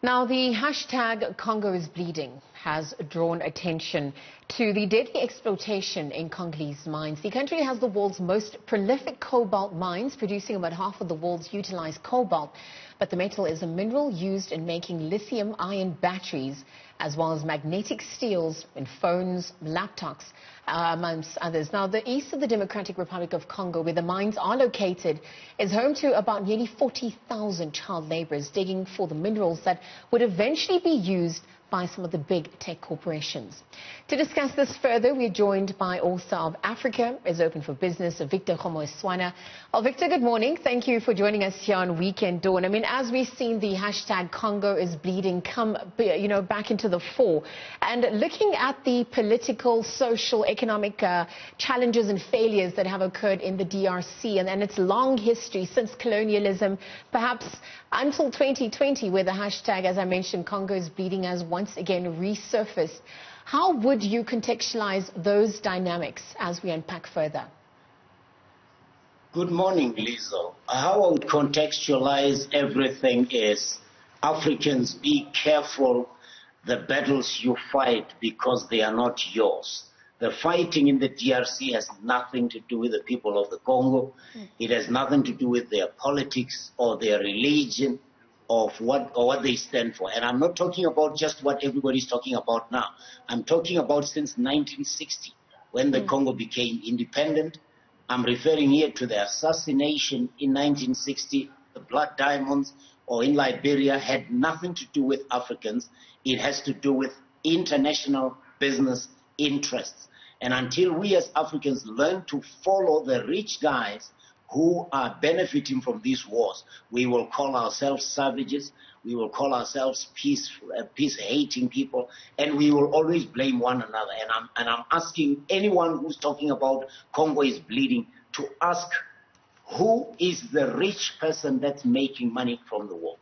Now, the hashtag Congo Is Bleeding has drawn attention to the deadly exploitation in Congolese mines. The country has the world's most prolific cobalt mines, producing about half of the world's utilized cobalt. But the metal is a mineral used in making lithium ion batteries, as well as magnetic steels in phones, laptops, amongst others. Now, the east of the Democratic Republic of Congo, where the mines are located, is home to about nearly 40,000 child laborers digging for the minerals that would eventually be used by some of the big tech corporations. To discuss this further, we're joined by author of Africa is Open for Business, Victor Kgomoeswana. Victor, good morning. Thank you for joining us here on Weekend Dawn. I mean, as we've seen the hashtag Congo is Bleeding come, back into the fore, and looking at the political, social, economic challenges and failures that have occurred in the DRC and its long history since colonialism, perhaps until 2020, where the hashtag, as I mentioned, Congo is Bleeding, has once again resurfaced. How would you contextualize those dynamics as we unpack further? Good morning, Lizzo. How I would contextualize everything is Africans, be careful the battles you fight because they are not yours. The fighting in the DRC has nothing to do with the people of the Congo. It has nothing to do with their politics or their religion or what they stand for. And I'm not talking about just what everybody's talking about now. I'm talking about since 1960, when the Congo became independent. I'm referring here to the assassination in 1960, the Blood Diamonds, or in Liberia, had nothing to do with Africans. It has to do with international business interests. And until we as Africans learn to follow the rich guys who are benefiting from these wars, we will call ourselves savages, we will call ourselves peace-hating people, and we will always blame one another. And I'm asking anyone who's talking about Congo is bleeding to ask, who is the rich person that's making money from the war?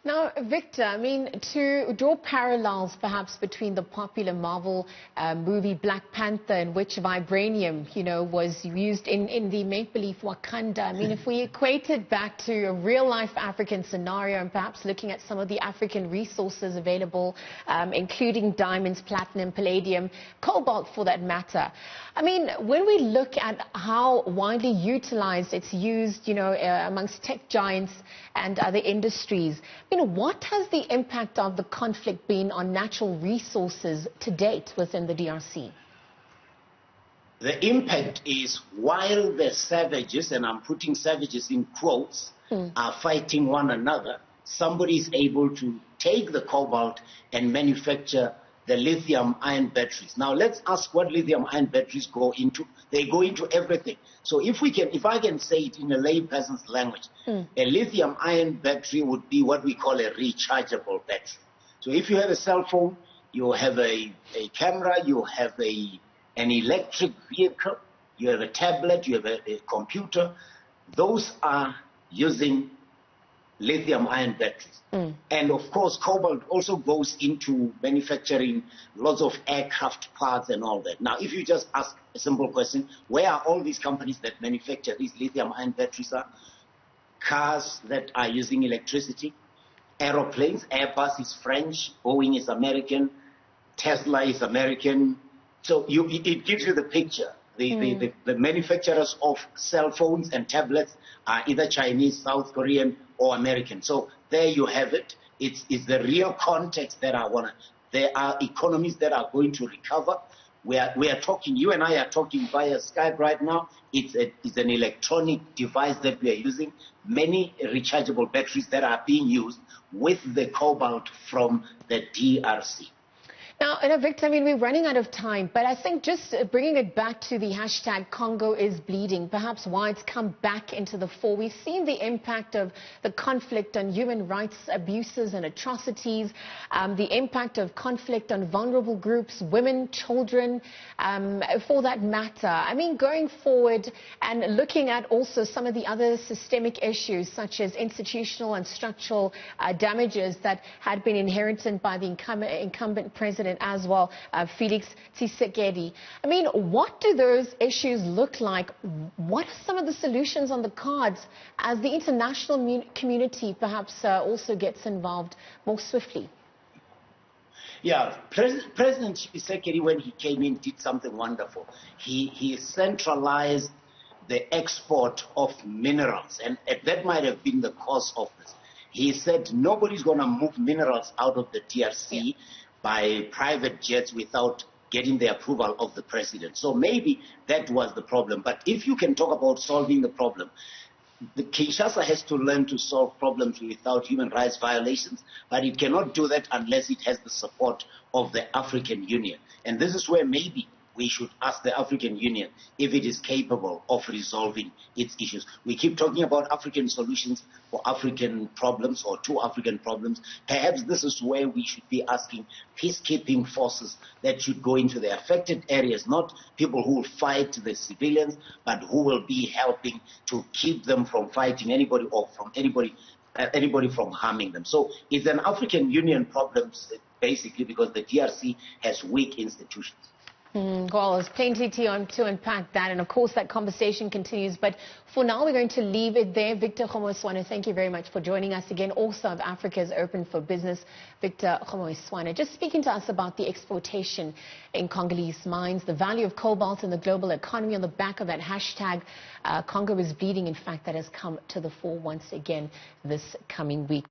Now, Victor, I mean, to draw parallels perhaps between the popular Marvel movie Black Panther, in which vibranium, was used in the make-believe Wakanda. I mean, if we equate it back to a real-life African scenario and perhaps looking at some of the African resources available, including diamonds, platinum, palladium, cobalt for that matter. I mean, when we look at how widely utilized it's used, amongst tech giants and other industries, what has the impact of the conflict been on natural resources to date within the DRC? The impact is, while the savages, and I'm putting savages in quotes, are fighting one another, somebody is able to take the cobalt and manufacture the lithium ion batteries. Now let's ask what lithium ion batteries go into. They go into everything. So if I can say it in a layperson's language, a lithium ion battery would be what we call a rechargeable battery. So if you have a cell phone, you have a camera, you have an electric vehicle, you have a tablet, you have a computer, those are using lithium ion batteries. And of course, cobalt also goes into manufacturing lots of aircraft parts and all that. Now, if you just ask a simple question, where are all these companies that manufacture these lithium ion batteries are? Cars that are using electricity, aeroplanes, Airbus is French, Boeing is American, Tesla is American. So it gives you the picture. The manufacturers of cell phones and tablets are either Chinese, South Korean, or American. So there you have it. It's the real context that I want to. There are economies that are going to recover. We are talking, you and I are talking via Skype right now. It's an electronic device that we are using. Many rechargeable batteries that are being used with the cobalt from the DRC. Now, Victor, I mean, we're running out of time, but I think just bringing it back to the hashtag Congo is Bleeding, perhaps why it's come back into the fore. We've seen the impact of the conflict on human rights abuses and atrocities, the impact of conflict on vulnerable groups, women, children, for that matter. I mean, going forward and looking at also some of the other systemic issues, such as institutional and structural damages that had been inherited by the incumbent president President as well, Felix Tshisekedi. I mean, what do those issues look like? What are some of the solutions on the cards as the international community perhaps also gets involved more swiftly? Yeah, President Tshisekedi, when he came in, did something wonderful. He centralized the export of minerals, and that might have been the cause of this. He said nobody's going to move minerals out of the DRC by private jets without getting the approval of the president. So maybe that was the problem. But if you can talk about solving the problem, the Kinshasa has to learn to solve problems without human rights violations, but it cannot do that unless it has the support of the African Union. And this is where maybe we should ask the African Union if it is capable of resolving its issues. We keep talking about African solutions for African problems or to African problems. Perhaps this is where we should be asking peacekeeping forces that should go into the affected areas, not people who will fight the civilians, but who will be helping to keep them from fighting anybody or from anybody from harming them. So it's an African Union problem, basically, because the DRC has weak institutions. Well, there's plenty to unpack that, and of course that conversation continues. But for now, we're going to leave it there. Victor Kgomoeswana, thank you very much for joining us again. All South Africa is open for business. Victor Kgomoeswana, just speaking to us about the exploitation in Congolese mines, the value of cobalt in the global economy on the back of that hashtag Congo Is Bleeding, in fact, that has come to the fore once again this coming week.